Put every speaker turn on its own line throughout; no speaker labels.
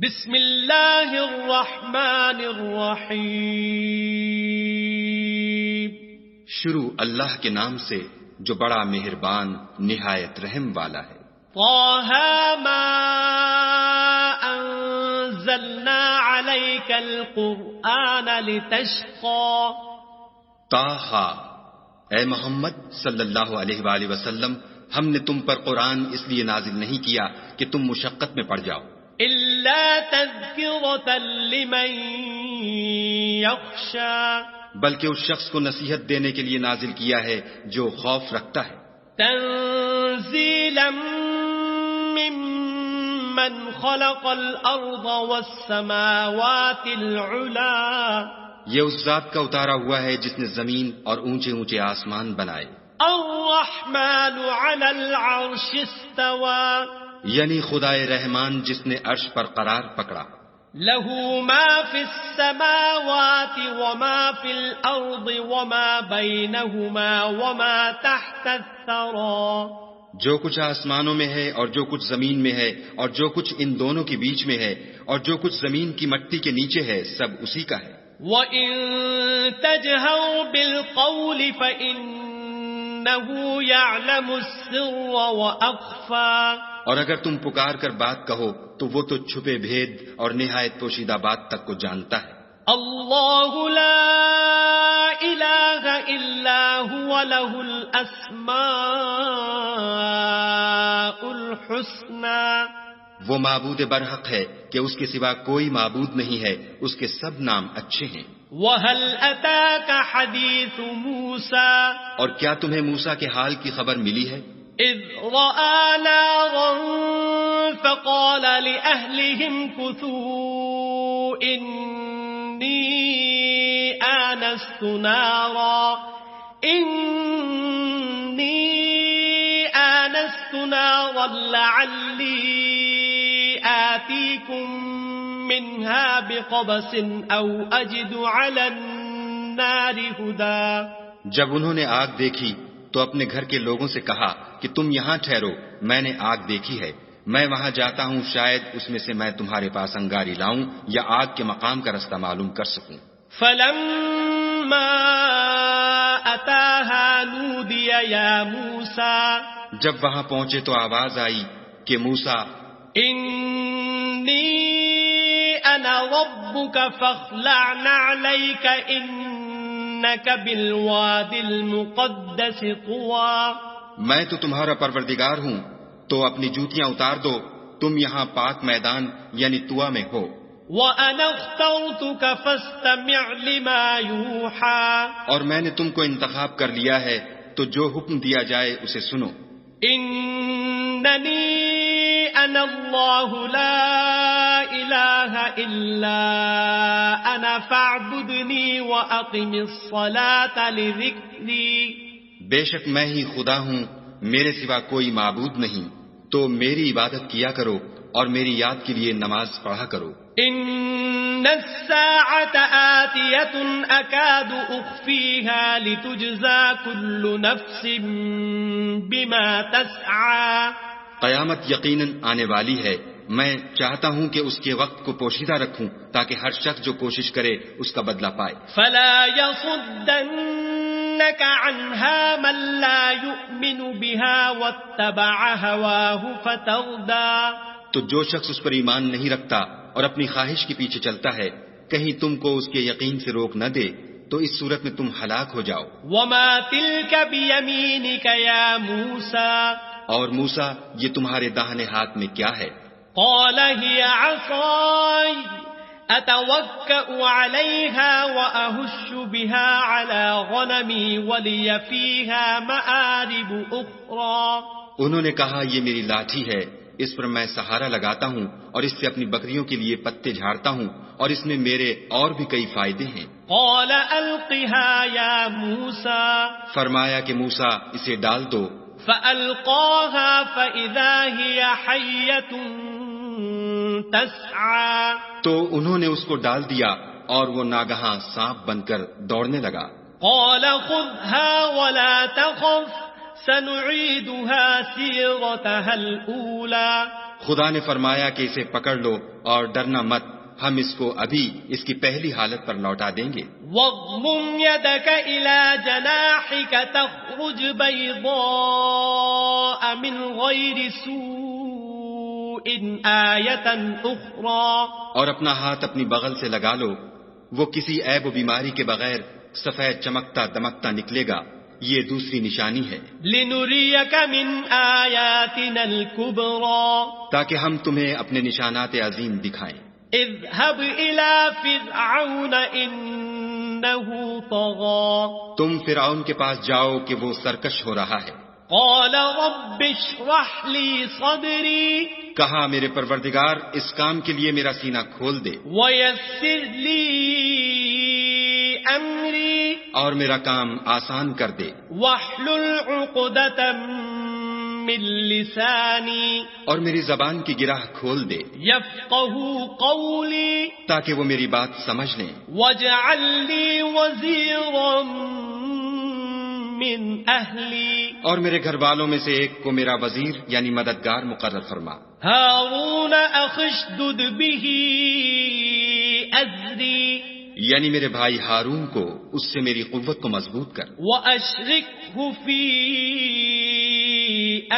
بسم اللہ الرحمن الرحیم.
شروع اللہ کے نام سے جو بڑا مہربان نہایت رحم والا ہے.
طه ما انزلنا عليك القرآن لتشقى.
طه، اے محمد صلی اللہ علیہ وآلہ وسلم، ہم نے تم پر قرآن اس لیے نازل نہیں کیا کہ تم مشقت میں پڑ جاؤ،
إلا تذكرة لمن يخشى.
بلکہ اس شخص کو نصیحت دینے کے لیے نازل کیا ہے جو خوف رکھتا ہے.
تنزيلا ممن خلق الأرض والسماوات العلا.
یہ اس ذات کا اتارا ہوا ہے جس نے زمین اور اونچے اونچے آسمان بنائے.
الرحمن على العرش استوى.
یعنی خدائے رحمان جس نے عرش پر قرار پکڑا.
له ما في السماوات وما في الأرض وما بينهما وما تحت الثرى.
جو کچھ آسمانوں میں ہے اور جو کچھ زمین میں ہے اور جو کچھ ان دونوں کے بیچ میں ہے اور جو کچھ زمین کی مٹی کے نیچے ہے، سب اسی کا ہے.
وَإِن تَجْهَرْ بِالْقَوْلِ فَإِنَّهُ يَعْلَمُ السِّرَّ وَأَخْفَى.
اور اگر تم پکار کر بات کہو تو وہ تو چھپے بھید اور نہایت پوشیدہ بات تک کو جانتا ہے.
اللہ لا الہ الا هو له الاسماء الحسنى.
وہ معبود برحق ہے کہ اس کے سوا کوئی معبود نہیں ہے، اس کے سب نام اچھے ہیں.
وَهَلْ أَتَاكَ حَدِيثُ مُوسَى.
اور کیا تمہیں موسیٰ کے حال کی خبر ملی ہے؟
إِذْ رَأَىٰ نَارًا فَقَالَ لِأَهْلِهِمْ كُثُوا إِنِّي آنَسْتُ نَارًا لَعَلِّي آتِيكُم مِّنْهَا بِقَبَسٍ أَوْ أَجِدُ عَلَى النَّارِ هُدًى.
جب انہوں نے آگ دیکھی تو اپنے گھر کے لوگوں سے کہا کہ تم یہاں ٹھہرو، میں نے آگ دیکھی ہے، میں وہاں جاتا ہوں، شاید اس میں سے میں تمہارے پاس انگاری لاؤں یا آگ کے مقام کا رستہ معلوم کر سکوں.
فَلَمَّا أَتَاهَا نُودِيَ يَا مُوسَى.
جب وہاں پہنچے تو آواز آئی کہ موسیٰ،
إِنِّي أَنَا رَبُّكَ فَاخْلَعْ نَعْلَيْكَ إِنَّكَ بِالْوَادِ الْمُقَدَّسِ طُوًى.
میں تو تمہارا پروردگار ہوں، تو اپنی جوتیاں اتار دو، تم یہاں پاک میدان یعنی طوا میں ہو.
وَأَنَا اخْتَرْتُكَ فَاسْتَمِعْ لِمَا يُوحَى.
اور میں نے تم کو انتخاب کر لیا ہے، تو جو حکم دیا جائے اسے سنو.
إِنَّنِي أَنَا اللَّهُ لَا إِلَٰهَ إِلَّا أَنَا فَاعْبُدْنِي وَأَقِمِ الصَّلَاةَ لِذِكْرِي.
بے شک میں ہی خدا ہوں، میرے سوا کوئی معبود نہیں، تو میری عبادت کیا کرو اور میری یاد کے لیے نماز پڑھا کرو.
إِنَّ السَّاعَةَ آتِيَةٌ أَكَادُ أُخْفِيهَا لِتُجْزَىٰ كُلُّ نَفْسٍ بِمَا تَسْعَىٰ.
قیامت یقیناً آنے والی ہے، میں چاہتا ہوں کہ اس کے وقت کو پوشیدہ رکھوں تاکہ ہر شخص جو کوشش کرے اس کا بدلہ پائے.
فَلَا يَصُدَّنَّكَ عَنْهَا مَن لَّا يُؤْمِنُ بِهَا وَاتَّبَعَ هَوَاهُ فَتَرْدَىٰ.
تو جو شخص اس پر ایمان نہیں رکھتا اور اپنی خواہش کے پیچھے چلتا ہے، کہیں تم کو اس کے یقین سے روک نہ دے تو اس صورت میں تم ہلاک ہو جاؤ.
وَمَا تِلْكَ بِيَمِينِكَ يَا مُوسَىٰ.
اور موسیٰ، یہ تمہارے داہنے ہاتھ میں کیا ہے؟
قَالَ هِيَ عَصَايَ أَتَوَكَّأُ عَلَيْهَا وَأَهُشُّ بِهَا عَلَىٰ غَنَمِي وَلِيَ فِيهَا مَآرِبُ أُخْرَىٰ.
انہوں نے کہا یہ میری لاٹھی ہے، اس پر میں سہارا لگاتا ہوں اور اس سے اپنی بکریوں کے لیے پتے جھاڑتا ہوں اور اس میں میرے اور بھی کئی فائدے ہیں.
قَالَ أَلْقِهَا يَا مُوسَىٰ.
فرمایا کہ موسیٰ اسے ڈال دو.
فَأَلْقَاهَا فَإِذَا هِيَ حَيَّةٌ تَسْعَىٰ.
تو انہوں نے اس کو ڈال دیا اور وہ ناگہاں سانپ بن کر دوڑنے لگا.
قَالَ خُذْهَا وَلَا تَخَفْ سَنُعِيدُهَا سِيرَتَهَا الْأُولَىٰ.
خدا نے فرمایا کہ اسے پکڑ لو اور ڈرنا مت، ہم اس کو ابھی اس کی پہلی حالت پر لوٹا دیں گے۔
واضمم يدك إلى جناحك تخرج بيضاء من غير سوء آية أخرى،
اور اپنا ہاتھ اپنی بغل سے لگا لو، وہ کسی عیب و بیماری کے بغیر سفید چمکتا دمکتا نکلے گا، یہ دوسری نشانی ہے۔
لنريك من آياتنا الكبرى،
تاکہ ہم تمہیں اپنے نشانات عظیم دکھائیں۔
اذهب إلى فرعون إنه طغى،
تم فرعون کے پاس جاؤ کہ وہ سرکش ہو رہا ہے۔
قال رب اشرح لي صدري
کہا میرے پروردگار اس کام کے لیے میرا سینہ کھول دے
ويسر لي أمري
اور میرا کام آسان کر دے،
واحلل عقدة من لساني
اور میری زبان کی گرہ کھول دے
يفقهوا قولي
تاکہ وہ میری بات سمجھ لیں۔
واجعل لي وزيرا من أهلي
اور میرے گھر والوں میں سے ایک کو میرا وزیر یعنی مددگار مقرر فرما۔
هارون أخي اشدد به أزري
یعنی میرے بھائی ہارون کو اس سے میری قوت کو مضبوط کر،
وأشركه في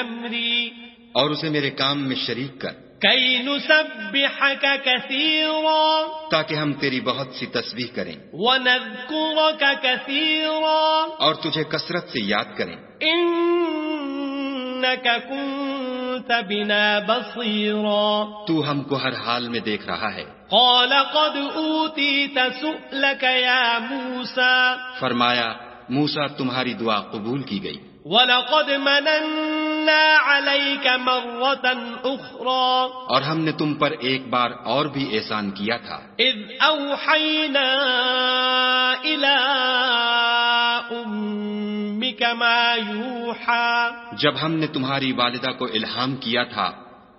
أمري
اور اسے میرے کام میں شریک کر،
كي نسبحك كثيرا
تاکہ ہم تیری بہت سی تسبیح کریں
ونذكرك كثيرا
اور تجھے کثرت سے یاد کریں۔
إنك كنت بنا بصيرا
تو ہم کو ہر حال میں دیکھ رہا ہے۔
قال قد أوتيت سؤلك يا موسى
فرمایا موسیٰ تمہاری دعا قبول کی گئی،
وَلَقَدْ مَنَنَّا عَلَيْكَ مَرَّةً أُخْرَى
اور ہم نے تم پر ایک بار اور بھی احسان کیا تھا،
إِذْ أَوْحَيْنَا إِلَىٰ أُمِّكَ مَا يُوحَىٰ
جب ہم نے تمہاری والدہ کو الہام کیا تھا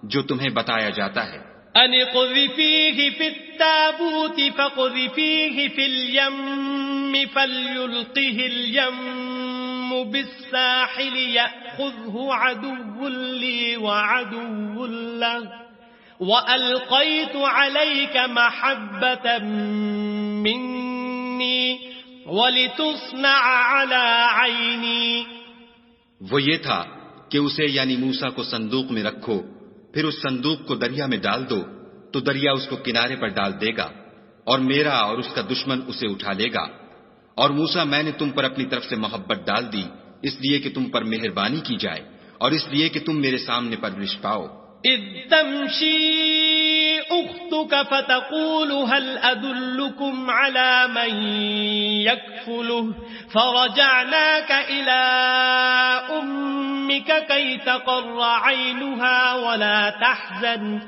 جو تمہیں بتایا جاتا ہے،
أَنِ اقْذِفِيهِ فِي التَّابُوتِ فَاقْذِفِيهِ فِي الْيَمِّ فَلْيُلْقِهِ الْيَمُّ بِالسَّاحِلِ يَأْخُذْهُ عَدُوٌّ لِّي وَعَدُوٌّ لَّهُ وَأَلْقَيْتُ عَلَيْكَ مَحَبَّةً مِّنِّي وَلِتُصْنَعَ عَلَىٰ عَيْنِي۔
وہ یہ تھا کہ اسے یعنی موسیٰ کو صندوق میں رکھو، پھر اس صندوق کو دریا میں ڈال دو تو دریا اس کو کنارے پر ڈال دے گا، اور میرا اور اس کا دشمن اسے اٹھا لے گا۔ اور موسیٰ میں نے تم پر اپنی طرف سے محبت ڈال دی، اس لیے کہ تم پر مہربانی کی جائے اور اس لیے کہ تم میرے سامنے پرورش پاؤ۔
إذ تمشي أختك فتقول هل أدلكم على من يكفله فرجعناك إلى أمك كي تقر عينها ولا تحزن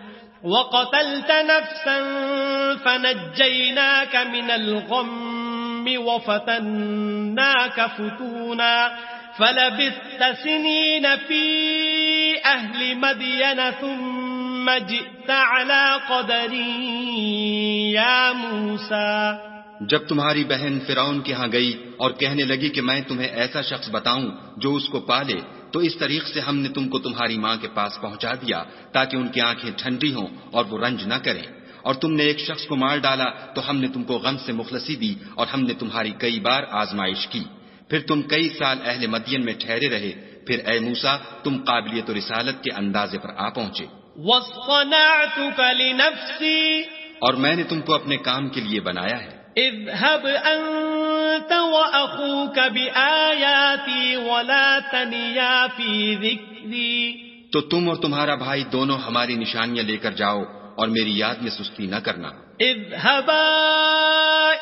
وقتلت نفسا فنجيناك من الغم وفتناك فتونا فلبثت سنين في أهل مدين ثم جئت على قدر يا موسى۔
جب تمہاری بہن فرعون کے ہاں گئی اور کہنے لگی کہ میں تمہیں ایسا شخص بتاؤں جو اس کو پالے، تو اس طریق سے ہم نے تم کو تمہاری ماں کے پاس پہنچا دیا تاکہ ان کی آنکھیں ٹھنڈی ہوں اور وہ رنج نہ کریں، اور تم نے ایک شخص کو مار ڈالا تو ہم نے تم کو غم سے مخلصی دی، اور ہم نے تمہاری کئی بار آزمائش کی، پھر تم کئی سال اہل مدین میں ٹھہرے رہے، پھر اے موسیٰ تم قابلیت و رسالت کے اندازے پر آ پہنچے۔
وَاصْطَنَعْتُكَ لِنَفْسِي،
اور میں نے تم کو اپنے کام کے لیے بنایا ہے،
اذهب أنت وأخوك بآياتي ولا تنيا في ذكري۔
تو تم اور تمہارا بھائی دونوں ہماری نشانیاں لے کر جاؤ اور میری یاد میں سستی نہ کرنا۔
اذهبا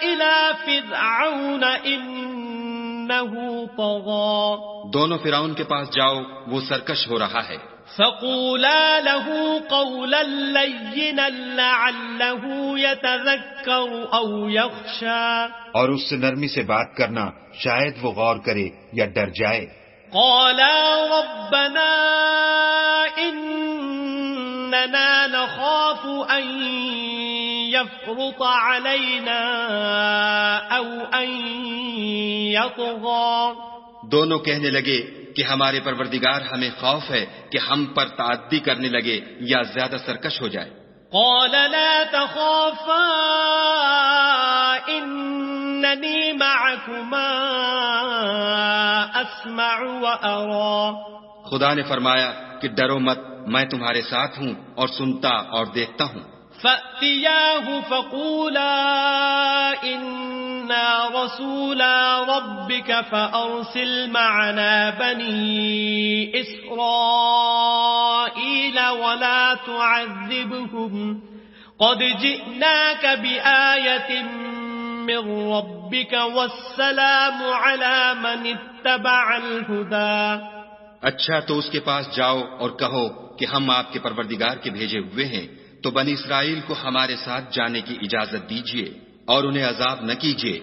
إلى فرعون إنه طغى،
دونوں فرعون کے پاس جاؤ، وہ سرکش ہو رہا ہے۔
فقولا له قولا لينا لعله يتذكر أو يخشى،
اور اس سے نرمی سے بات کرنا، شاید وہ غور کرے یا ڈر جائے۔
قالا ربنا إننا نخاف أن يفرط علينا أو أن يطغى،
دونوں کہنے لگے کہ ہمارے پروردگار ہمیں خوف ہے کہ ہم پر تعدی کرنے لگے یا زیادہ سرکش ہو جائے.
قال لا تخافا إنني معكما أسمع وأرى.
خدا نے فرمایا کہ ڈرو مت، میں تمہارے ساتھ ہوں اور سنتا اور دیکھتا ہوں.
فَأْتِيَاهُ فَقُولَا إِنَّا رَسُولَا رَبِّكَ فَأَرْسِلْ مَعَنَا بَنِي إِسْرَائِيلَ وَلَا تُعَذِّبْهُمْ قَدْ جِئْنَاكَ بِآيَةٍ مِّن رَّبِّكَ وَالسَّلَامُ عَلَى مَنِ اتَّبَعَ الْهُدَى.
اچھا تو اس کے پاس جاؤ اور کہو کہ ہم آپ کے پروردگار کے بھیجے ہوئے ہیں، تو بنی اسرائیل کو ہمارے ساتھ جانے کی اجازت دیجیے اور انہیں عذاب نہ کیجیے.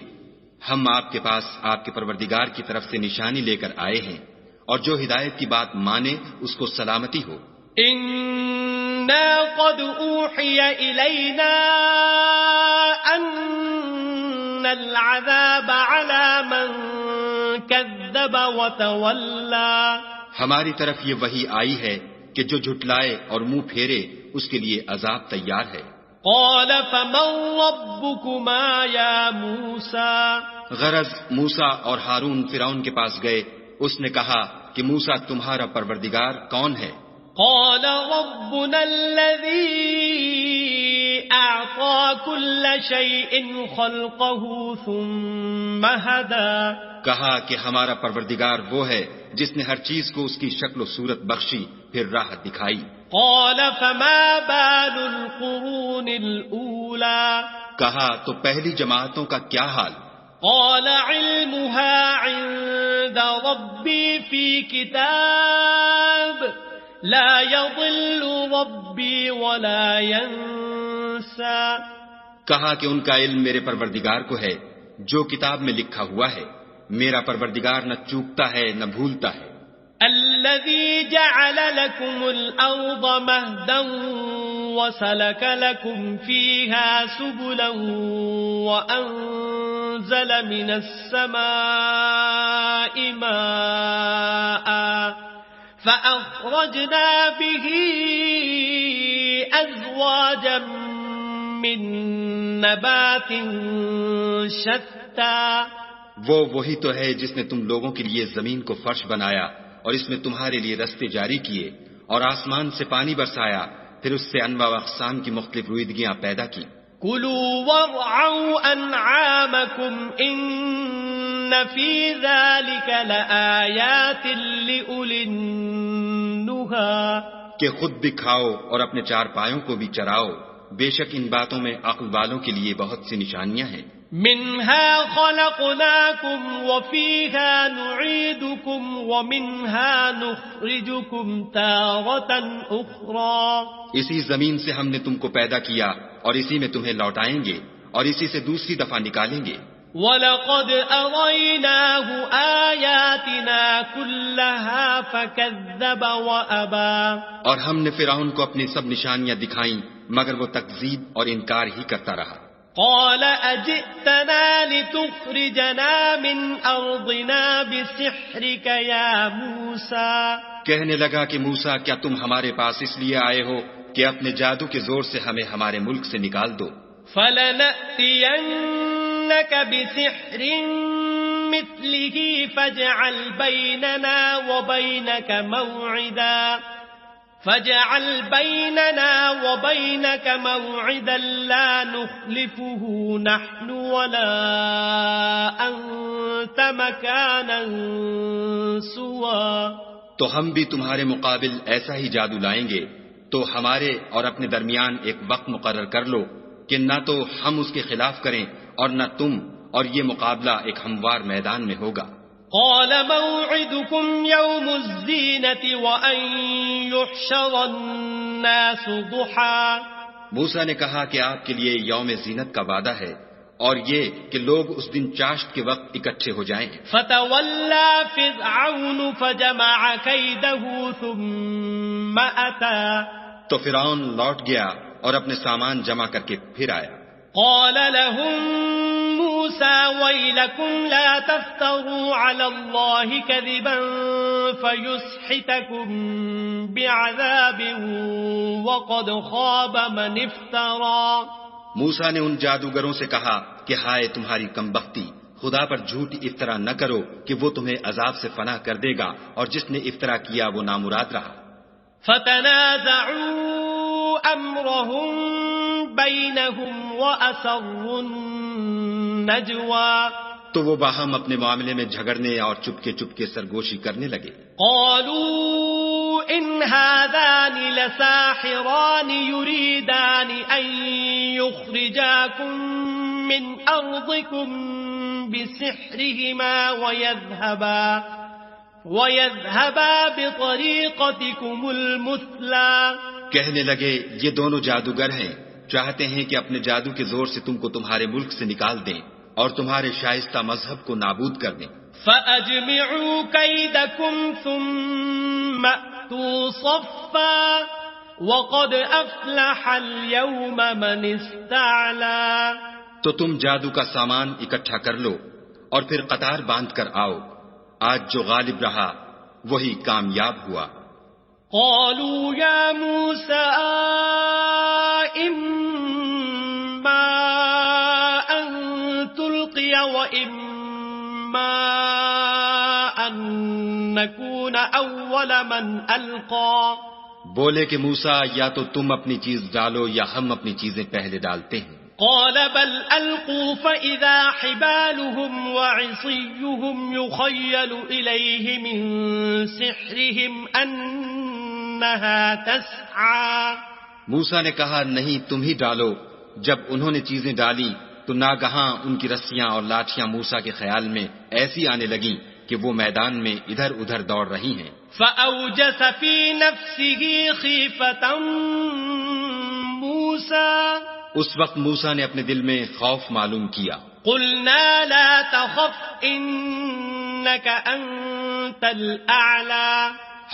ہم آپ کے پاس آپ کے پروردگار کی طرف سے نشانی لے کر آئے ہیں، اور جو ہدایت کی بات مانے اس کو سلامتی ہو.
إِنَّا قَدْ أُوحِيَ إِلَيْنَا أَنَّ الْعَذَابَ عَلَى مَنْ كَذَّبَ وَتَوَلَّى.
ہماری طرف یہ وحی آئی ہے کہ جو جھٹلائے اور منہ پھیرے اس کے لیے عذاب تیار ہے.
قال فمن ربكما يا موسى.
غرض موسیٰ اور ہارون فرعون کے پاس گئے. اس نے کہا کہ موسیٰ تمہارا پروردگار کون ہے؟
قال ربنا الذي أعطى كل شيء خلقه ثم هدى.
کہا کہ ہمارا پروردگار وہ ہے جس نے ہر چیز کو اس کی شکل و صورت بخشی پھر راہ دکھائی.
قال فما بال القرون الأولى.
کہا تو پہلی جماعتوں کا کیا حال؟
قال علمها عند ربي في كتاب لا يضل ربي ولا ينسى.
کہا کہ ان کا علم میرے پروردگار کو ہے، جو کتاب میں لکھا ہوا ہے. میرا پروردگار نہ چوکتا ہے نہ بھولتا ہے.
الذي جعل لكم الأرض مهدا وسلك لكم فيها سبلا وأنزل من السماء ماء فأخرجنا به أزواجا من نبات شتى.
وہی تو ہے جس نے تم لوگوں کے لیے زمین کو فرش بنایا اور اس میں تمہارے لیے رستے جاری کیے اور آسمان سے پانی برسایا، پھر اس سے انواع و اقسام کی مختلف رویدگیاں پیدا کی.
کلوا وارعوا انعامکم ان فی ذلک لآیات لأولی النہی.
کہ خود بھی کھاؤ اور اپنے چار پایوں کو بھی چراؤ، بے شک ان باتوں میں عقل والوں کے لیے بہت سی نشانیاں ہیں.
منها خلقناكم وفيها نعيدكم ومنها نخرجكم تارة أخرى.
اسی زمین سے ہم نے تم کو پیدا کیا اور اسی میں تمہیں لوٹائیں گے اور اسی سے دوسری دفعہ نکالیں گے.
وَلَقَدْ أَرَيْنَاهُ آيَاتِنَا كُلَّهَا فَكَذَّبَ وَأَبَى.
اور ہم نے فرعون کو اپنی سب نشانیاں دکھائیں مگر وہ تکذیب اور انکار ہی کرتا رہا.
قال أجئتنا لتخرجنا من أرضنا بسحرك يا موسى.
کہنے لگا کہ موسیٰ کیا تم ہمارے پاس اس لیے آئے ہو کہ اپنے جادو کے زور سے ہمیں ہمارے ملک سے نکال دو؟
فلنأتينك بسحر مثله فاجعل بيننا وبينك موعدا لا نخلفه نحن ولا أنت مكانا سوى.
تو ہم بھی تمہارے مقابل ایسا ہی جادو لائیں گے، تو ہمارے اور اپنے درمیان ایک وقت مقرر کر لو کہ نہ تو ہم اس کے خلاف کریں اور نہ تم، اور یہ مقابلہ ایک ہموار میدان میں ہوگا.
قال موعدكم يوم الزينة وأن يحشر الناس ضحى.
موسیٰ نے کہا کہ آپ کے لیے یوم زینت کا وعدہ ہے اور یہ کہ لوگ اس دن چاشت کے وقت اکٹھے ہو جائیں.
فتولى فرعون فجمع كيده ثم أتى.
تو فرعون لوٹ گیا اور اپنے سامان جمع کر کے پھر آیا.
قال لهم موسى موسى ويلكم لا تفتروا على الله كذبا فيسحتكم بعذاب وقد خاب من افترى.
موسیٰ نے ان جادوگروں سے کہا کہ ہائے تمہاری کمبختی، خدا پر جھوٹ افطرا نہ کرو کہ وہ تمہیں عذاب سے پناہ کر دے گا، اور جس نے افطرا کیا وہ نامراد رہا.
فتنازعوا امرهم بينهم واسروا النجوى.
تو وہ باہم اپنے معاملے میں جھگڑنے اور چپکے چپکے سرگوشی کرنے لگے.
قالوا ان هذان لساحران يريدان ان يخرجاكم من ارضكم بسحرهما ويذهبا بطريقتكم المثلى.
کہنے لگے یہ دونوں جادوگر ہیں، چاہتے ہیں کہ اپنے جادو کے زور سے تم کو تمہارے ملک سے نکال دیں اور تمہارے شائستہ مذہب کو نابود کر دیں.
فَأَجْمِعُوا كَيْدَكُمْ ثُمَّ أْتُوا صَفًّا وَقَدْ أَفْلَحَ الْيَوْمَ مَنِ اسْتَعْلَى.
تو تم جادو کا سامان اکٹھا کر لو اور پھر قطار باندھ کر آؤ، آج جو غالب رہا وہی کامیاب ہوا.
قالوا يا موسى إما أن تلقي وإما أن نكون أول من ألقى.
بولے کہ موسیٰ یا تو تم اپنی چیز ڈالو یا ہم اپنی چیزیں پہلے ڈالتے ہیں.
قال بل ألقوا فإذا حبالهم وعصيهم يخيل إليه من سحرهم أنها تسعى.
موسیٰ نے کہا نہیں تم ہی ڈالو. جب انہوں نے چیزیں ڈالی تو ناگہاں ان کی رسیاں اور لاٹھیاں موسیٰ کے خیال میں ایسی آنے لگیں کہ وہ میدان میں ادھر ادھر دوڑ رہی ہیں.
فأوجس في نفسه خيفة موسى.
اس وقت موسیٰ نے اپنے دل میں خوف معلوم کیا.
قلنا لا تخف إنك أنت الأعلى.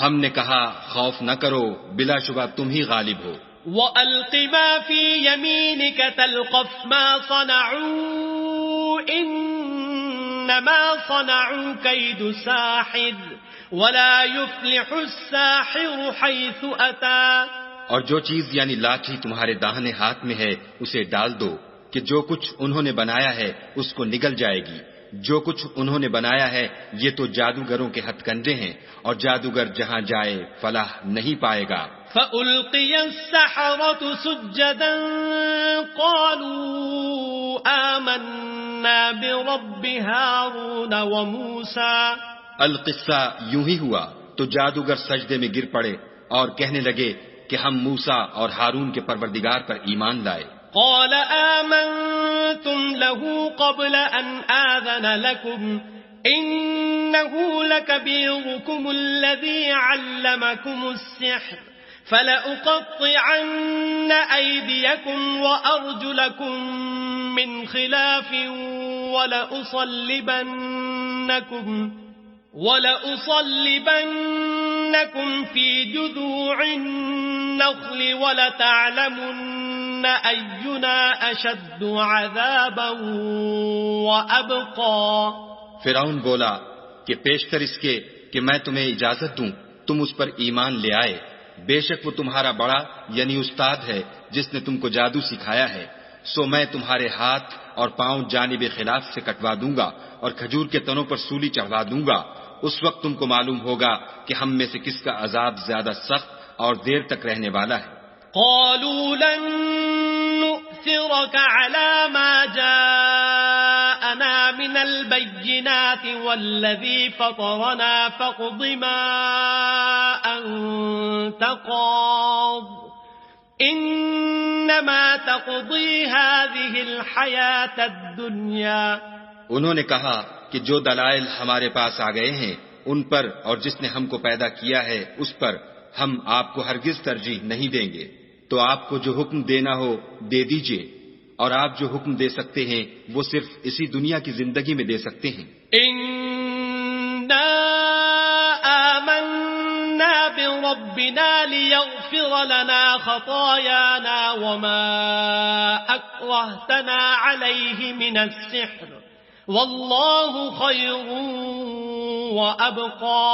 ہم نے کہا خوف نہ کرو، بلا شبہ تم ہی غالب ہو.
وَأَلْقِ مَا فِي يَمِينِكَ تَلْقَفْ مَا صَنَعُوا إِنَّمَا صَنَعُوا كَيْدُ سَاحِرٍ وَلَا يُفْلِحُ السَّاحِرُ حَيْثُ أَتَى.
اور جو چیز یعنی لاٹھی تمہارے داہنے ہاتھ میں ہے اسے ڈال دو کہ جو کچھ انہوں نے بنایا ہے اس کو نگل جائے گی. جو کچھ انہوں نے بنایا ہے یہ تو جادوگروں کے ہتھ کنڈے ہیں، اور جادوگر جہاں جائے فلاح نہیں پائے گا.
فَأُلْقِيَ السَّحَرَةُ سُجَّدًا قَالُوا آمَنَّا بِرَبِّ هَارُونَ وَمُوسَى.
القصہ یوں ہی ہوا تو جادوگر سجدے میں گر پڑے اور کہنے لگے کہ ہم موسیٰ اور ہارون کے پروردگار پر ایمان لائے.
قال آمنتم له قبل أن آذن لكم إنه لكبيركم الذي علمكم السحر فلأقطعن أيديكم وأرجلكم من خلاف ولأصلبنكم في جذوع النخل ولتعلمن أينا أشد عذابا وأبقى.
فرعون بولا کہ پیشتر اس کے کہ میں تمہیں اجازت دوں تم اس پر ایمان لے آئے. بے شک وہ تمہارا بڑا یعنی استاد ہے جس نے تم کو جادو سکھایا ہے. سو میں تمہارے ہاتھ اور پاؤں جانب خلاف سے کٹوا دوں گا اور کھجور کے تنوں پر سولی چڑھوا دوں گا. اس وقت تم کو معلوم ہوگا کہ ہم میں سے کس کا عذاب زیادہ سخت اور دیر تک رہنے والا ہے.
قالوا لن نؤثرك على ما جاءنا من البينات والذي فطرنا فاقض ما أنت قاض إنما تقضي هذه الحياة الدنيا.
انہوں نے کہا کہ جو دلائل ہمارے پاس آ گئے ہیں ان پر اور جس نے ہم کو پیدا کیا ہے اس پر ہم آپ کو ہرگز ترجیح نہیں دیں گے. تو آپ کو جو حکم دینا ہو دے دیجئے، اور آپ جو حکم دے سکتے ہیں وہ صرف اسی دنیا کی زندگی میں دے سکتے ہیں.
اِنَّا آمَنَّا بِرَبِّنَا لِيَغْفِرَ لَنَا خَطَايَانَا وَمَا أَكْرَهْتَنَا عَلَيْهِ مِنَ السِّحْرِ واللہ خیر وابقا.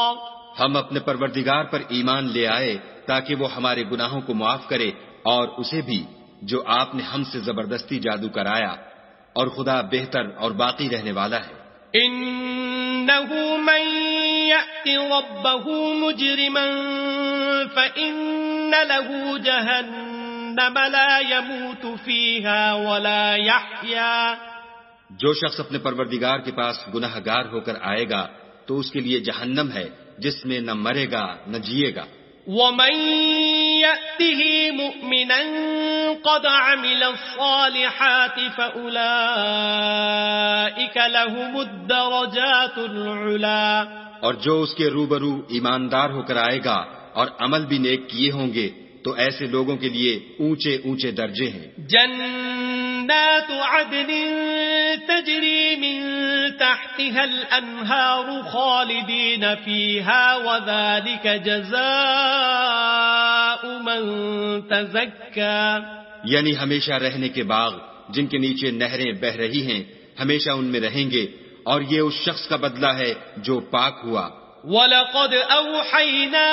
ہم اپنے پروردگار پر ایمان لے آئے تاکہ وہ ہمارے گناہوں کو معاف کرے اور اسے بھی جو آپ نے ہم سے زبردستی جادو کرایا، اور خدا بہتر اور باقی رہنے والا ہے.
انه من يأت ربه مجرما فإن له جهنم لا يموت فيها ولا يحيا.
جو شخص اپنے پروردگار کے پاس گناہ گار ہو کر آئے گا تو اس کے لیے جہنم ہے جس میں نہ مرے گا نہ جیے گا.
ومن يأته مؤمنا قد عمل الصالحات فأولئك لهم الدرجات العلا.
اور جو اس کے روبرو ایماندار ہو کر آئے گا اور عمل بھی نیک کیے ہوں گے تو ایسے لوگوں کے لیے اونچے اونچے درجے ہیں.
جنات عدن تجری من تحتها الانہار خالدین فیہا وذلک جزاء من تزکا.
یعنی ہمیشہ رہنے کے باغ جن کے نیچے نہریں بہ رہی ہیں، ہمیشہ ان میں رہیں گے، اور یہ اس شخص کا بدلہ ہے جو پاک ہوا.
وَلَقَدْ أَوْحَيْنَا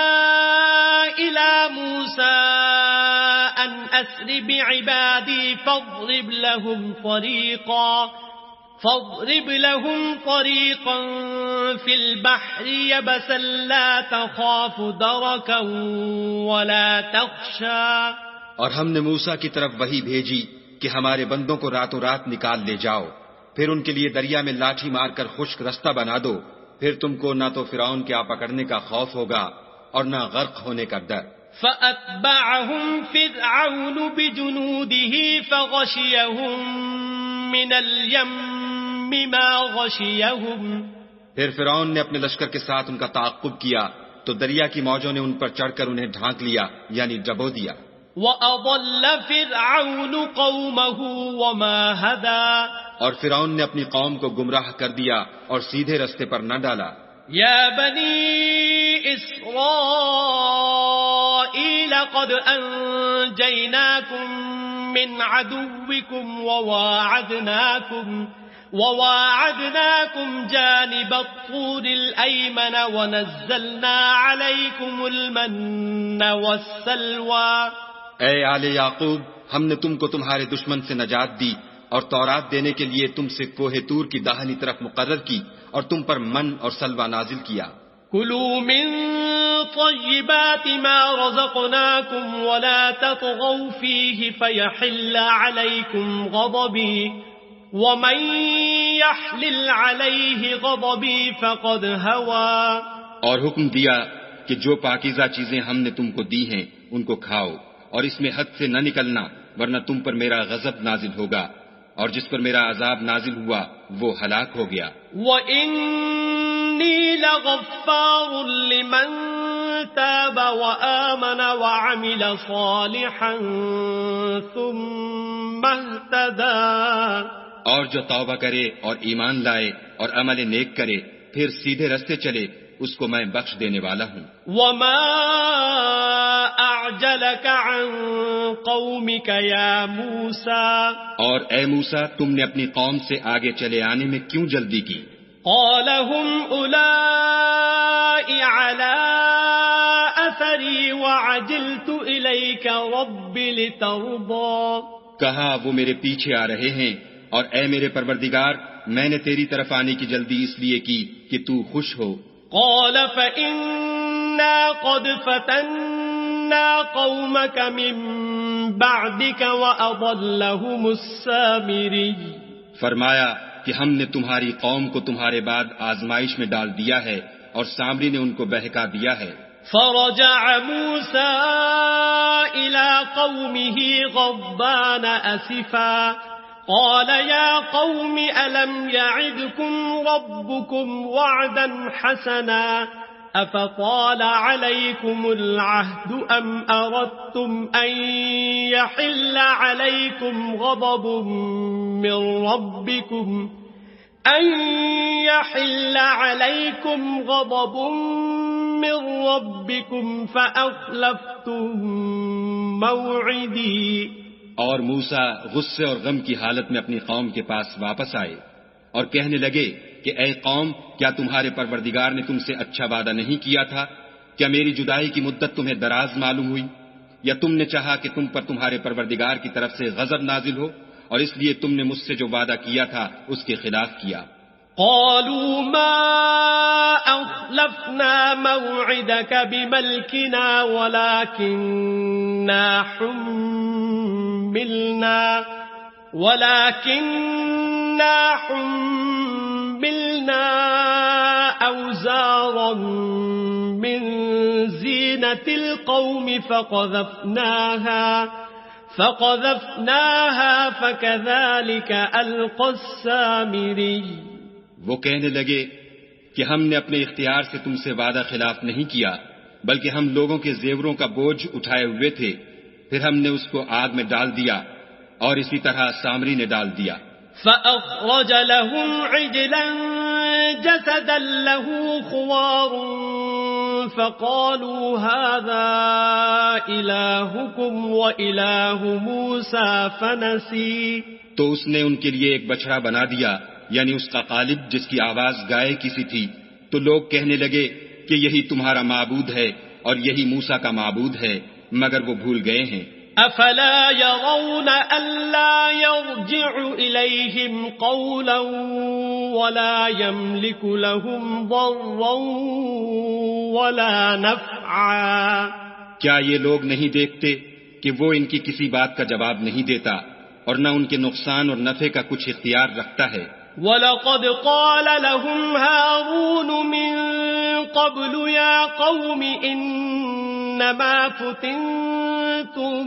إِلَى مُوسَىٰ أَنْ أَسْرِ بِعِبَادِي فَاضْرِبْ لَهُمْ طَرِيقًا فِي الْبَحْرِ يَبَسًا لَا تَخَافُ دَرَكًا وَلَا تَخْشَىٰ.
اور ہم نے موسیٰ کی طرف وحی بھیجی کہ ہمارے بندوں کو راتوں رات نکال لے جاؤ، پھر ان کے لیے دریا میں لاٹھی مار کر خشک رستہ بنا دو، پھر تم کو نہ تو فرعون کے آ پکڑنے کا خوف ہوگا اور نہ غرق ہونے کا ڈر.
فَأَتْبَعَهُمْ فِرْعَوْنُ بِجُنُودِهِ فَغَشِيَهُمْ مِنَ الْيَمِّ مَا غَشِيَهُمْ.
پھر فرعون نے اپنے لشکر کے ساتھ ان کا تعاقب کیا تو دریا کی موجوں نے ان پر چڑھ کر انہیں ڈھانک لیا، یعنی ڈبو دیا.
وَأَضَلَّ فِرْعَوْنُ قَوْمَهُ وَمَا هَدَىٰ.
اور فرعون نے اپنی قوم کو گمراہ کر دیا اور سیدھے رستے پر نہ ڈالا.
یا بنی اسرائیل قد انجیناکم من عدوکم وواعدناکم جانب الطور الایمن ونزلنا علیکم المن والسلوى.
اے آل یعقوب، ہم نے تم کو تمہارے دشمن سے نجات دی اور تورات دینے کے لیے تم سے کوہ طور کی داہنی طرف مقرر کی اور تم پر من اور سلوہ نازل کیا.
کلوا من طیبات ما رزقناکم ولا تطغوا فیہ فیحل علیکم غضبی ومن یحلل علیہ غضبی فقد ہوا.
اور حکم دیا کہ جو پاکیزہ چیزیں ہم نے تم کو دی ہیں ان کو کھاؤ، اور اس میں حد سے نہ نکلنا ورنہ تم پر میرا غضب نازل ہوگا، اور جس پر میرا عذاب نازل ہوا وہ ہلاک ہو گیا.
وَإِنِّي لَغَفَّارٌ لِمَن تَابَ وَآمَنَ وَعَمِلَ صَالِحًا ثُمَّ اهْتَدَىٰ.
اور جو توبہ کرے اور ایمان لائے اور عمل نیک کرے پھر سیدھے رستے چلے اس کو میں بخش دینے والا ہوں.
وَمَا أَعْجَلَكَ عَن قَوْمِكَ يَا مُوسَىٰ.
اور اے موسیٰ، تم نے اپنی قوم سے آگے چلے آنے میں کیوں جلدی کی؟
قَالَ هُمْ أُولَاءِ عَلَىٰ أَثَرِي وَعَجِلْتُ إِلَيْكَ رَبِّ لِتَرْضَىٰ.
کہا وہ میرے پیچھے آ رہے ہیں، اور اے میرے پروردگار، میں نے تیری طرف آنے کی جلدی اس لیے کی کہ تو خوش ہو.
قال فإنا قد فتنا قومك من بعدك وأضلهم السامري.
فرمایا کہ ہم نے تمہاری قوم کو تمہارے بعد آزمائش میں ڈال دیا ہے اور سامری نے ان کو بہکا دیا ہے.
فرجع موسى إلى قومه غضبان أسفا قال يا قوم ألم يعدكم ربكم وعدا حسنا أفطال عليكم العهد أم أردتم أن يحل عليكم غضب من ربكم فأخلفتم موعدي.
اور موسیٰ غصے اور غم کی حالت میں اپنی قوم کے پاس واپس آئے. اور کہنے لگے کہ اے قوم، کیا تمہارے پروردگار نے تم سے اچھا وعدہ نہیں کیا تھا؟ کیا میری جدائی کی مدت تمہیں دراز معلوم ہوئی؟ یا تم نے چاہا کہ تم پر تمہارے پروردگار کی طرف سے غضب نازل ہو، اور اس لیے تم نے مجھ سے جو وعدہ کیا تھا اس کے خلاف کیا؟
قالوا ما أخلفنا موعدك بملكنا ولكننا حملنا أوزارا من زينة القوم فقذفناها فكذلك ألقى السامري.
وہ کہنے لگے کہ ہم نے اپنے اختیار سے تم سے وعدہ خلاف نہیں کیا، بلکہ ہم لوگوں کے زیوروں کا بوجھ اٹھائے ہوئے تھے، پھر ہم نے اس کو آگ میں ڈال دیا، اور اسی طرح سامری نے ڈال دیا.
فأخرج لهم عجلا جسدا له خوار فقالوا هذا إلهكم وإله موسى فنسي.
تو اس نے ان کے لیے ایک بچڑا بنا دیا، یعنی اس کا قالب جس کی آواز گائے کی سی تھی. تو لوگ کہنے لگے کہ یہی تمہارا معبود ہے اور یہی موسیٰ کا معبود ہے، مگر وہ بھول گئے ہیں.
افلا يرون الا يرجع اليهم قولا ولا يملك لهم ضرا ولا نفعا.
کیا یہ لوگ نہیں دیکھتے کہ وہ ان کی کسی بات کا جواب نہیں دیتا اور نہ ان کے نقصان اور نفع کا کچھ اختیار رکھتا ہے؟
وَلَقَدْ قَالَ لَهُمْ هَارُونُ مِنْ قَبْلُ يَا قَوْمِ إِنَّمَا فُتِنْتُمْ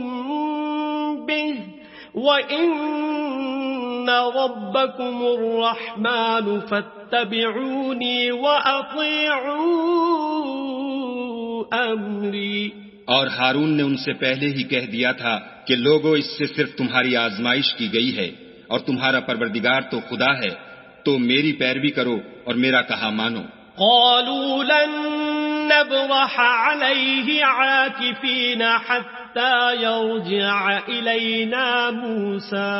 بِهِ وَإِنَّ رَبَّكُمُ الرَّحْمَنُ فَاتَّبِعُونِي وَأَطِيعُوا أَمْرِي.
اور ہارون نے ان سے پہلے ہی کہہ دیا تھا کہ لوگوں، اس سے صرف تمہاری آزمائش کی گئی ہے، اور تمہارا پروردگار تو خدا ہے، تو میری پیروی کرو اور میرا کہا مانو.
قالوا لن نبرح عليه عاكفين حتى يرجع إلينا موسى.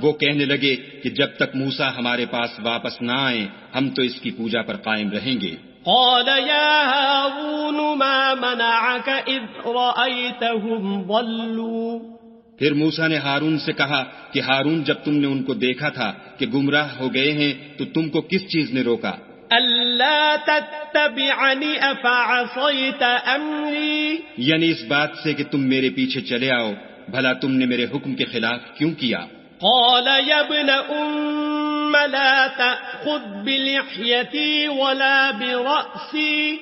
وہ کہنے لگے کہ جب تک موسیٰ ہمارے پاس واپس نہ آئیں ہم تو اس کی پوجا پر قائم رہیں گے.
قال يا هارون ما منعك إذ رأيتهم ضلوا.
پھر موسیٰ نے ہارون سے کہا کہ ہارون، جب تم نے ان کو دیکھا تھا کہ گمراہ ہو گئے ہیں تو تم کو کس چیز نے روکا؟
ألا تتبعني أفعصيت أمري.
یعنی اس بات سے کہ تم میرے پیچھے چلے آؤ، بھلا تم نے میرے حکم کے خلاف کیوں کیا؟
قال يا ابن أم لا تأخذ بلحيتي ولا برأسي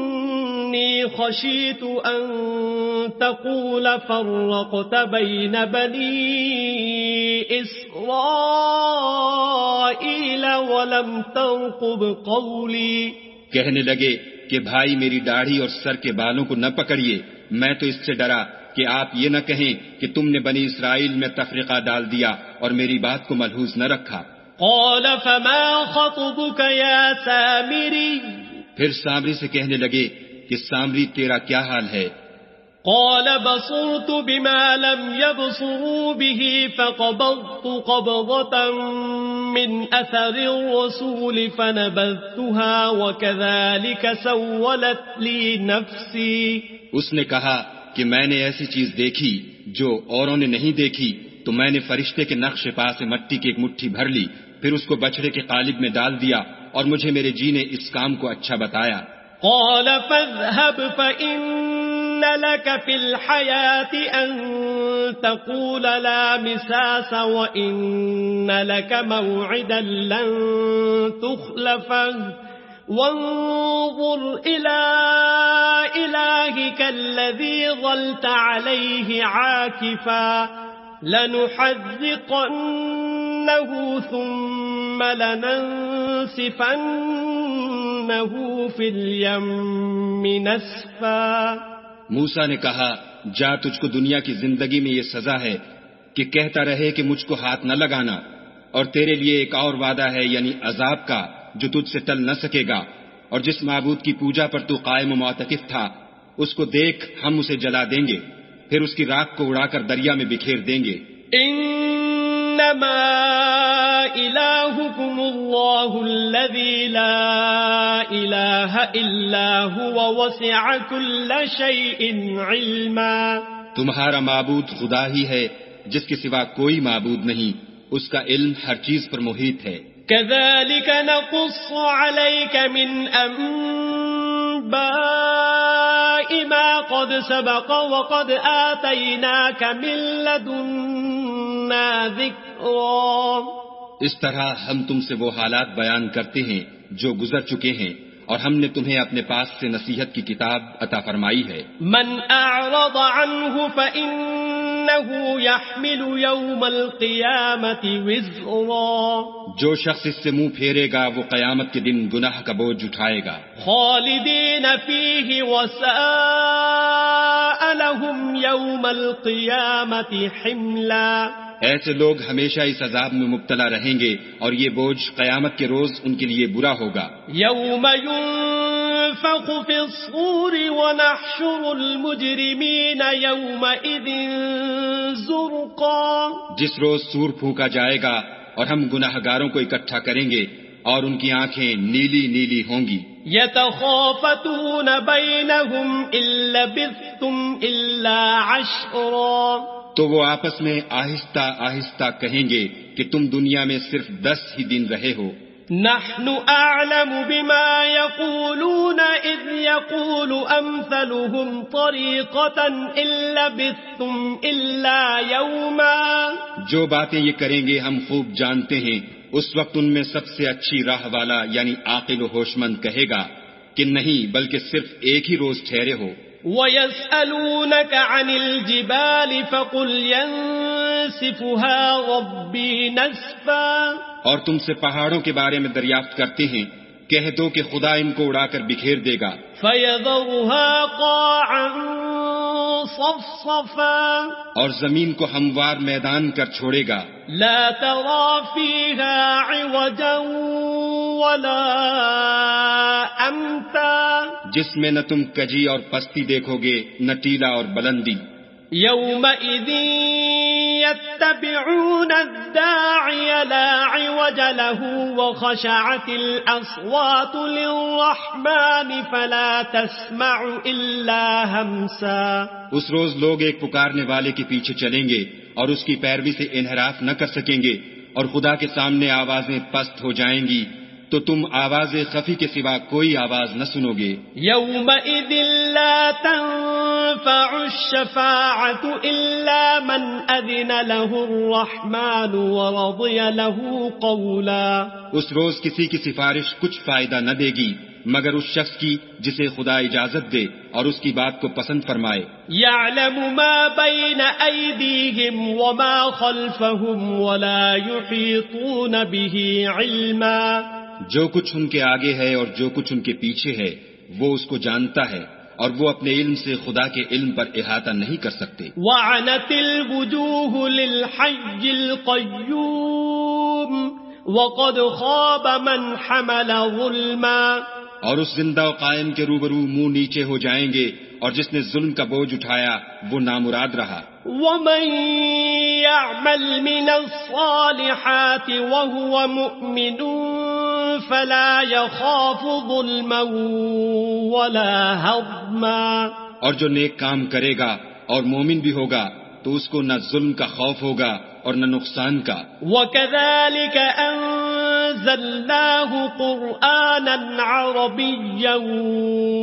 إني خشيت أن تقول فرقت بين بني إسرائيل ولم ترقب قولي.
کہنے لگے کہ بھائی میری داڑھی اور سر کے بالوں کو نہ پکڑیے، میں تو اس سے ڈرا کہ آپ یہ نہ کہیں کہ تم نے بنی اسرائیل میں تفرقہ ڈال دیا اور میری بات کو ملحوظ نہ رکھا.
قال فما خطبك يا سامري.
پھر سامری سے کہنے لگے کہ سامری تیرا کیا حال ہے؟
قال بصرت بما لم يبصروا به فقبضت قبضة من أثر الرسول فنبذتها وكذلك سولت لي نفسي.
اس نے کہا کہ میں نے ایسی چیز دیکھی جو اوروں نے نہیں دیکھی، تو میں نے فرشتے کے نقش پا سے مٹی کی ایک مٹھی بھر لی، پھر اس کو بچڑے کے قالب میں ڈال دیا، اور مجھے میرے جی نے اس کام کو اچھا بتایا.
قال فاذهب فإن لك في الحياة أن تقول لا مساس وإن لك موعدا لن تخلفه وانظر إلى إلهك الذي ظلت عليه عاكفا لنحذقنه ثم لننسفنه في اليم نسفا.
موسیٰ نے کہا جا، تجھ کو دنیا کی زندگی میں یہ سزا ہے کہ کہتا رہے کہ مجھ کو ہاتھ نہ لگانا، اور تیرے لیے ایک اور وعدہ ہے، یعنی عذاب کا جو تجھ سے ٹل نہ سکے گا، اور جس معبود کی پوجا پر تو قائم و معتکف تھا اس کو دیکھ، ہم اسے جلا دیں گے، پھر اس کی راکھ کو اڑا کر دریا میں بکھیر دیں گے.
انما إلهكم الله الذي لا إله إلا هو وسع كل شيء علما.
تمہارا معبود خدا ہی ہے جس کے سوا کوئی معبود نہیں، اس کا علم ہر چیز پر محیط ہے.
كذلك نقص عليك من أنباء ما قد سبق وقد آتيناك من لدنا ذكرا.
اس طرح ہم تم سے وہ حالات بیان کرتے ہیں جو گزر چکے ہیں، اور ہم نے تمہیں اپنے پاس سے نصیحت کی کتاب عطا فرمائی ہے.
من أعرض عنه فإنه يحمل يوم القيامة وزرا.
جو شخص اس سے منہ پھیرے گا وہ قیامت کے دن گناہ کا بوجھ اٹھائے گا.
خالدين فيه وساء لهم يوم القيامة حملا.
ایسے لوگ ہمیشہ اس عذاب میں مبتلا رہیں گے اور یہ بوجھ قیامت کے روز ان کے لیے برا ہوگا.
يوم ينفخ في الصور ونحشر المجرمين يومئذ زرقا.
جس روز سور پھونکا جائے گا اور ہم گناہ گاروں کو اکٹھا کریں گے اور ان کی آنکھیں نیلی نیلی ہوں گی.
يتخافتون بينهم إن لبثتم إلا عشرا.
تو وہ آپس میں آہستہ آہستہ کہیں گے کہ تم دنیا میں صرف 10 ہی دن رہے ہو.
نحن أعلم بما يقولون إذ يقول أمثلهم طريقة إن لبثتم إلا يوما.
جو باتیں یہ کریں گے ہم خوب جانتے ہیں. اس وقت ان میں سب سے اچھی راہ والا یعنی عاقل و ہوشمند کہے گا کہ نہیں بلکہ صرف ایک ہی روز ٹھہرے ہو.
وَيَسْأَلُونَكَ عَنِ الْجِبَالِ فَقُلْ يَنسِفُهَا رَبِّي نَسْفًا.
اور تم سے پہاڑوں کے بارے میں دریافت کرتے ہیں، کہہ دو کہ خدا ان کو اڑا کر بکھیر دے گا.
فَيَذَرُهَا قَاعًا صَفْصَفًا.
اور زمین کو ہموار میدان کر چھوڑے گا.
لَا تَرَى فِيهَا عِوَجًا وَلَا أَمْتًا.
جس میں نہ تم کجی اور پستی دیکھو گے نہ ٹیلا اور بلندی.
يَوْمَئِذٍ يَتَّبِعُونَ الدَّاعِيَ لَا عِوَجَ لَهُ وَخَشَعَتِ الْأَصْوَاتُ لِلرَّحْمَنِ فَلَا تَسْمَعُ إِلَّا هَمْسًا.
اس روز لوگ ایک پکارنے والے کے پیچھے چلیں گے اور اس کی پیروی سے انحراف نہ کر سکیں گے، اور خدا کے سامنے آوازیں پست ہو جائیں گی تو تم آواز خفی کے سوا کوئی آواز نہ سنو گے.
يَوْمَئِذٍ لَا تَنفَعُ الشَّفَاعَةُ إِلَّا مَنْ أَذِنَ لَهُ الرَّحْمَنُ وَرَضِيَ لَهُ قَوْلًا.
اس روز کسی کی سفارش کچھ فائدہ نہ دے گی مگر اس شخص کی جسے خدا اجازت دے اور اس کی بات کو پسند فرمائے.
يَعْلَمُ مَا بَيْنَ أَيْدِيهِمْ وَمَا خَلْفَهُمْ وَلَا يُحِيطُونَ بِهِ عِلْمًا.
جو کچھ ان کے آگے ہے اور جو کچھ ان کے پیچھے ہے وہ اس کو جانتا ہے، اور وہ اپنے علم سے خدا کے علم پر احاطہ نہیں کر سکتے.
وَعَنَتِ الْوُجُوهُ لِلْحَيِّ الْقَيُّومِ وَقَدْ خَابَ مَنْ حَمَلَ ظُلْمًا.
اور اس زندہ و قائم کے روبرو منہ نیچے ہو جائیں گے، اور جس نے ظلم کا بوجھ اٹھایا وہ نامراد رہا.
وَمَن يَعْمَلْ مِنَ الصَّالِحَاتِ وَهُوَ مُؤْمِنٌ فَلَا يَخَافُ ظُلْمًا وَلَا هَضْمًا.
اور جو نیک کام کرے گا اور مومن بھی ہوگا تو اس کو نہ ظلم کا خوف ہوگا اور نہ نقصان کا.
وَكَذَلِكَ أَنزَلْنَاهُ قُرْآنًا عَرَبِيًّا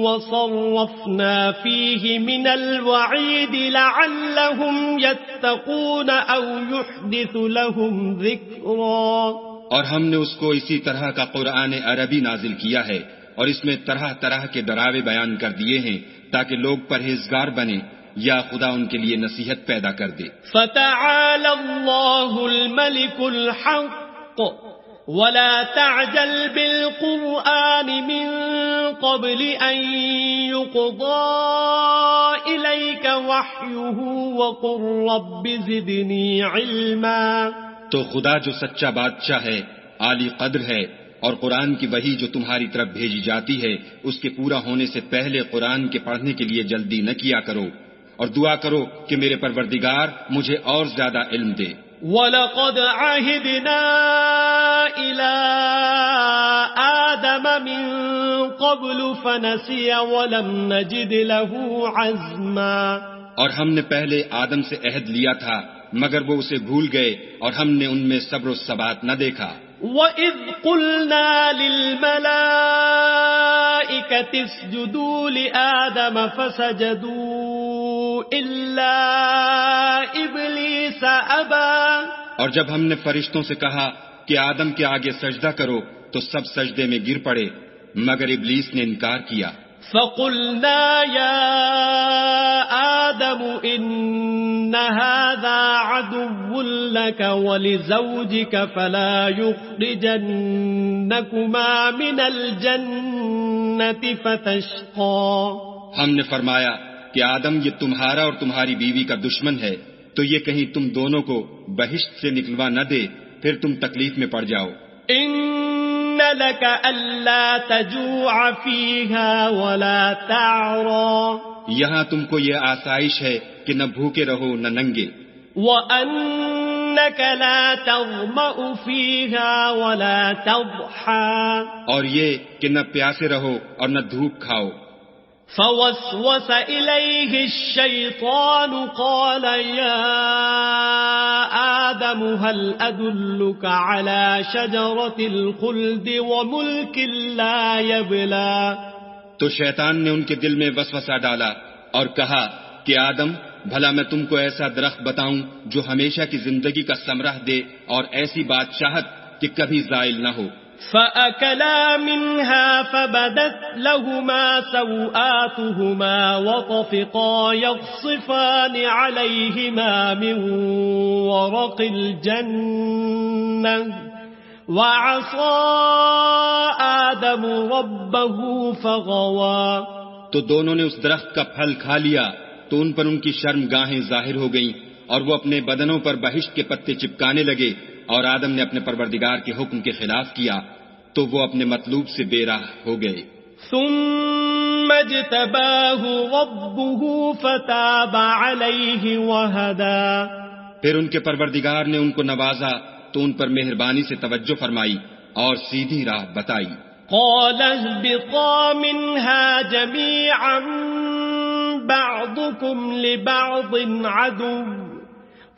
وَصَرَّفْنَا فِيهِ مِنَ الْوَعِيدِ لَعَلَّهُمْ يَتَّقُونَ أَوْ يُحْدِثُ لَهُمْ ذِكْرًا.
اور ہم نے اس کو اسی طرح کا قرآن عربی نازل کیا ہے اور اس میں طرح طرح کے ڈراوے بیان کر دیے ہیں تاکہ لوگ پرہیزگار بنیں یا خدا ان کے لیے نصیحت پیدا کر دے.
فَتَعَالَى اللَّهُ الْمَلِكُ الْحَقُّ وَلَا تَعْجَلْ بِالْقُرْآنِ مِنْ قَبْلِ أَنْ يُقْضَى إِلَيْكَ وَحْيُهُ وَقُلْ رَبِّ زِدْنِي عِلْمًا.
تو خدا جو سچا بادشاہ ہے، عالی قدر ہے، اور قرآن کی وحی جو تمہاری طرف بھیجی جاتی ہے اس کے پورا ہونے سے پہلے قرآن کے پڑھنے کے لیے جلدی نہ کیا کرو، اور دعا کرو کہ میرے پروردگار مجھے اور زیادہ علم دے.
وَلَقَدْ عَهِدْنَا إِلَىٰ آدَمَ مِن قَبْلُ فَنَسِيَ وَلَمْ نَجِدْ لَهُ عَزْمًا.
اور ہم نے پہلے آدم سے عہد لیا تھا مگر وہ اسے بھول گئے اور ہم نے ان میں صبر و ثبات نہ دیکھا.
وَإِذْ قُلْنَا لِلْمَلَائِكَةِ اسْجُدُوا لِآدَمَ فَسَجَدُوا إِلَّا إِبْلِيسَ أَبَىٰ.
اور جب ہم نے فرشتوں سے کہا کہ آدم کے آگے سجدہ کرو تو سب سجدے میں گر پڑے مگر ابلیس نے انکار کیا.
فَقُلْنَا يَا آدَمُ إِنَّ هَذَا عَدُوٌّ لَكَ وَلِزَوْجِكَ فَلَا يُخْرِجَنَّكُمَا مِنَ الْجَنَّةِ فَتَشْقَىٰ.
ہم نے فرمایا کہ آدم یہ تمہارا اور تمہاری بیوی کا دشمن ہے تو یہ کہیں تم دونوں کو بہشت سے نکلوا نہ دے پھر تم تکلیف میں پڑ جاؤ.
إِنَّ لَكَ أَلَّا تَجُوعَ فِيهَا وَلَا تَعْرَىٰ.
یہاں تم کو یہ آسائش ہے کہ نہ بھوکے رہو نہ ننگے.
وَأَنَّكَ لَا تَظْمَأُ فِيهَا وَلَا تَضْحَىٰ.
اور یہ کہ نہ پیاسے رہو اور نہ دھوپ کھاؤ.
فوسوس إليه الشيطان قال يا آدم هل أدلك على شجرة الخلد وملك لا يبلى.
تو شیطان نے ان کے دل میں وسوسہ ڈالا اور کہا کہ آدم بھلا میں تم کو ایسا درخت بتاؤں جو ہمیشہ کی زندگی کا ثمرہ دے اور ایسی بادشاہت کہ کبھی زائل نہ ہو.
فَأَكَلَا مِنْهَا فَبَدَتْ لَهُمَا سَوْآتُهُمَا وَطَفِقَا يَخْصِفَانِ عَلَيْهِمَا مِنْ وَرَقِ الْجَنَّةِ وَعَصَىٰ آدَمُ رَبَّهُ فَغَوَىٰ.
تو دونوں نے اس درخت کا پھل کھا لیا تو ان پر ان کی شرم گاہیں ظاہر ہو گئیں اور وہ اپنے بدنوں پر بہشت کے پتے چپکانے لگے اور آدم نے اپنے پروردگار کے حکم کے خلاف کیا تو وہ اپنے مطلوب سے بے راہ ہو گئے.
ثم اجتباه ربه فتاب عليه وهدى.
پھر ان کے پروردگار نے ان کو نوازا تو ان پر مہربانی سے توجہ فرمائی اور سیدھی راہ بتائی.
قال اهبطا منها جميعا بعضكم لبعض عدو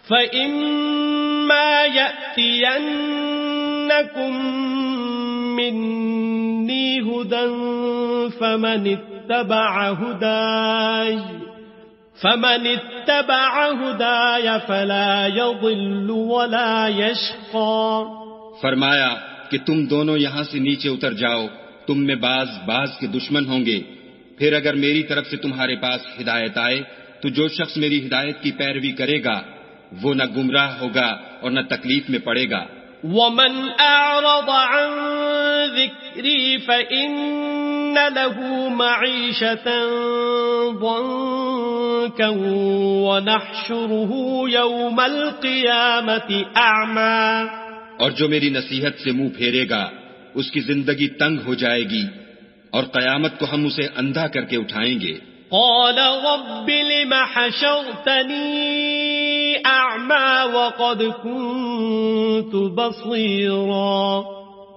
فَإِمَّا يَأْتِيَنَّكُم مِّنِّي هُدًى فَمَنِ اتَّبَعَ هُدَايَ فَلَا يَضِلُّ وَلَا يَشْقَىٰ.
فرمایا کہ تم دونوں یہاں سے نیچے اتر جاؤ، تم میں بعض کے دشمن ہوں گے، پھر اگر میری طرف سے تمہارے پاس ہدایت آئے تو جو شخص میری ہدایت کی پیروی کرے گا وہ نہ گمراہ ہوگا اور نہ تکلیف میں پڑے گا.
وَمَنْ أَعْرَضَ عَنْ ذِكْرِي فَإِنَّ لَهُ مَعِيشَةً ضَنكًا وَنَحْشُرُهُ يَوْمَ الْقِيَامَةِ أَعْمَى.
اور جو میری نصیحت سے منہ پھیرے گا اس کی زندگی تنگ ہو جائے گی اور قیامت کو ہم اسے اندھا کر کے اٹھائیں گے.
قال رب لم حشرتني أعمى وقد كنت بصيرا.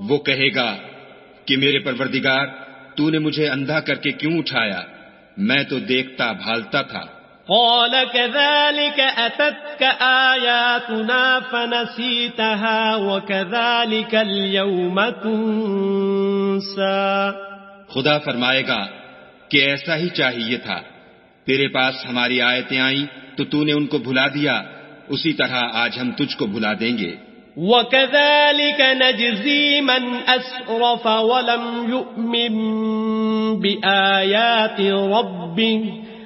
وہ کہے گا کہ میرے پروردگار تو نے مجھے اندھا کر کے کیوں اٹھایا، میں تو دیکھتا بھالتا تھا.
قال كذلك أتتك آياتنا فنسيتها وكذلك اليوم تنسى.
خدا فرمائے گا کہ ایسا ہی چاہیے تھا، تیرے پاس ہماری آیتیں آئیں تو تو نے ان کو بھلا دیا، اسی طرح آج ہم تجھ کو بھلا دیں گے.
وَكَذَلِكَ نَجْزِي مَنْ أَسْرَفَ وَلَمْ يُؤْمِنْ بِآيَاتِ رَبِّهِ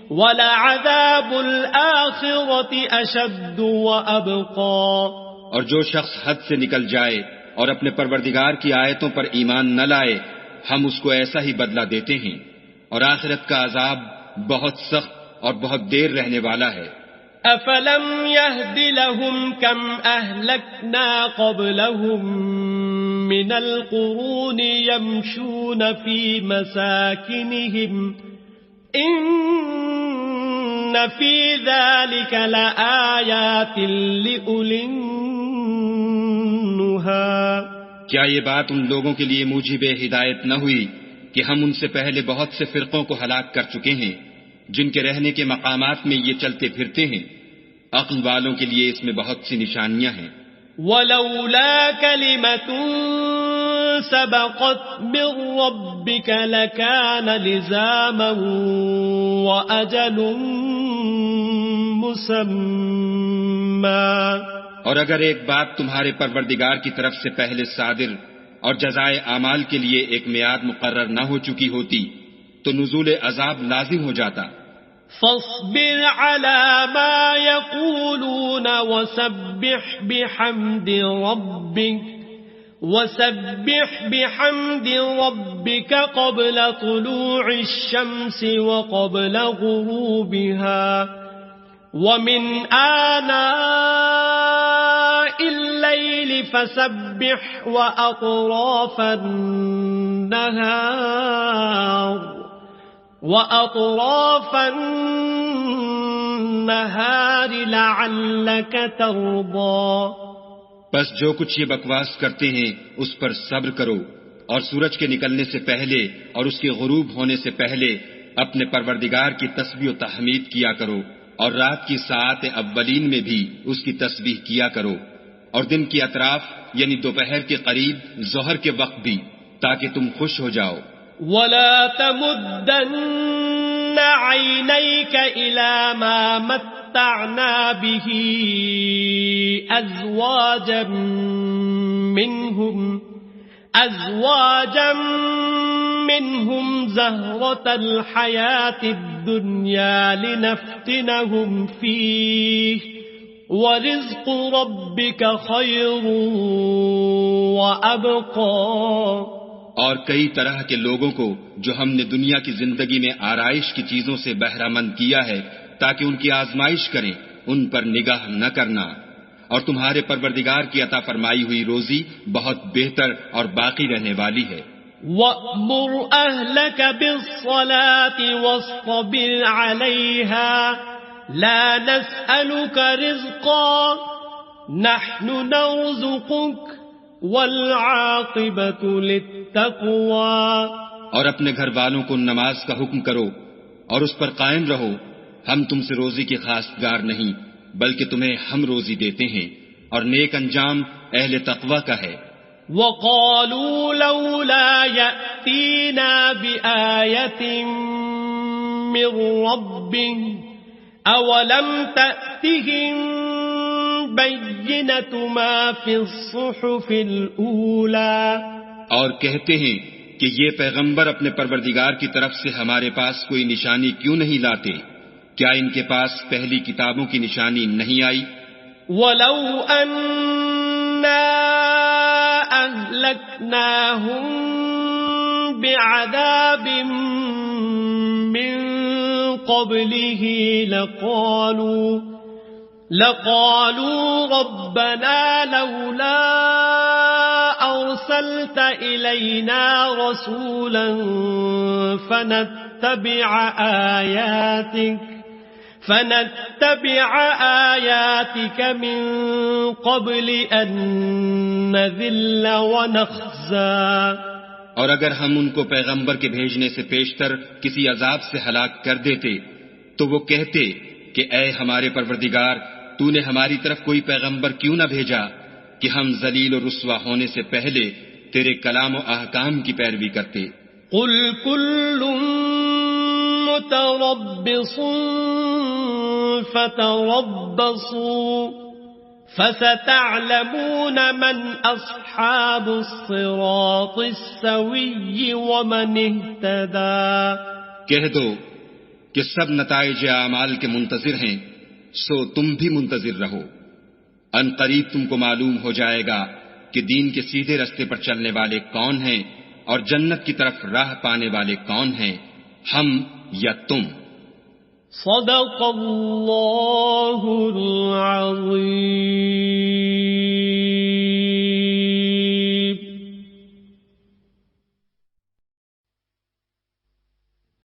وَلَعَذَابُ الْآخِرَةِ أَشَدُّ وَأَبْقَى.
اور جو شخص حد سے نکل جائے اور اپنے پروردگار کی آیتوں پر ایمان نہ لائے ہم اس کو ایسا ہی بدلہ دیتے ہیں اور آخرت کا عذاب بہت سخت اور بہت دیر رہنے والا ہے.
أَفَلَمْ يَهْدِ لَهُمْ كَمْ أَهْلَكْنَا قَبْلَهُمْ مِنَ الْقُرُونِ يَمْشُونَ فِي مَسَاكِنِهِمْ إِنَّ فِي ذَلِكَ لَآيَاتٍ لِأُولِي
کیا یہ بات ان لوگوں کے لیے موجب ہدایت نہ ہوئی کہ ہم ان سے پہلے بہت سے فرقوں کو ہلاک کر چکے ہیں جن کے رہنے کے مقامات میں یہ چلتے پھرتے ہیں؟ عقل والوں کے لیے اس میں بہت سی نشانیاں ہیں۔
وَلَوْلَا كَلِمَةٌ سَبَقَتْ مِنْ رَبِّكَ لَكَانَ لِزَامًا وَأَجَلٌ مُّسَمًّى۔
اور اگر ایک بات تمہارے پروردگار کی طرف سے پہلے صادر اور جزائے اعمال کے لیے ایک میعاد مقرر نہ ہو چکی ہوتی تو نزول عذاب لازم ہو جاتا۔
فاصبر على ما يقولون وسبح بحمد ربك قبل طلوع الشمس وقبل غروبها ومن آناء الليل فسبح وأطراف النهار لعلك ترضى۔
بس جو کچھ یہ بکواس کرتے ہیں اس پر صبر کرو، اور سورج کے نکلنے سے پہلے اور اس کے غروب ہونے سے پہلے اپنے پروردگار کی تسبیح و تحمید کیا کرو، اور رات کی ساعت اولین میں بھی اس کی تسبیح کیا کرو، اور دن کی اطراف یعنی دوپہر کے قریب ظہر کے وقت بھی، تاکہ تم خوش ہو جاؤ۔
ولا تمدن عينيك إلى ما متعنا به أزواجا منهم زهرة الحياة الدنيا لنفتنهم فيه ورزق ربك خير وأبقى۔
اور کئی طرح کے لوگوں کو جو ہم نے دنیا کی زندگی میں آرائش کی چیزوں سے بہرہ مند کیا ہے تاکہ ان کی آزمائش کریں، ان پر نگاہ نہ کرنا، اور تمہارے پروردگار کی عطا فرمائی ہوئی روزی بہت بہتر اور باقی رہنے والی ہے۔
وَأْمُرْ أَهْلَكَ بِالصَّلَاةِ وَاصْطَبِرْ عَلَيْهَا لَا نَسْأَلُكَ رِزْقًا نَحْنُ نَرْزُقُكَ وَالْعَاقِبَةُ لِلتَّقْوَى۔
اور اپنے گھر والوں کو نماز کا حکم کرو اور اس پر قائم رہو، ہم تم سے روزی کے خواستگار نہیں بلکہ تمہیں ہم روزی دیتے ہیں، اور نیک انجام اہل تقوی کا ہے۔
وَقَالُوا لَوْلَا يَأْتِينَا بِآيَةٍ مِّن رَّبِّهِ أَوَلَمْ تَأْتِهِم بَيِّنَةُ مَا فِي الصُّحُفِ الْأُولَى۔
اور کہتے ہیں کہ یہ پیغمبر اپنے پروردگار کی طرف سے ہمارے پاس کوئی نشانی کیوں نہیں لاتے؟ کیا ان کے پاس پہلی کتابوں کی نشانی نہیں آئی؟
وَلَوْ أَنَّا أَهْلَكْنَاهُمْ بِعَذَابٍ مِّن قَبْلِهِ لَقَالُوا رَبَّنَا لَوْلَا أَرْسَلْتَ إِلَيْنَا رَسُولًا فَنَتَّبِعَ آيَاتِكَ مِن قَبْلِ أَن نَّذِلَّ وَنَخْزَىٰ۔
اور اگر ہم ان کو پیغمبر کے بھیجنے سے پیشتر کسی عذاب سے ہلاک کر دیتے تو وہ کہتے کہ اے ہمارے پروردگار، تو نے ہماری طرف کوئی پیغمبر کیوں نہ بھیجا کہ ہم ذلیل و رسوا ہونے سے پہلے تیرے کلام و احکام کی پیروی کرتے۔
قُلْ كُلٌّ مُتَرَبِّصٌ فَتَرَبَّصُوا فَسَتَعْلَمُونَ مَنْ أَصْحَابُ الصِّرَاطِ السَّوِيِّ وَمَنِ اهْتَدَىٰ۔
کہہ دو کہ سب نتائج اعمال کے منتظر ہیں، سو تم بھی منتظر رہو، ان قریب تم کو معلوم ہو جائے گا کہ دین کے سیدھے رستے پر چلنے والے کون ہیں اور جنت کی طرف راہ پانے والے کون ہیں، ہم یا تم۔
صدق اللہ العظیم۔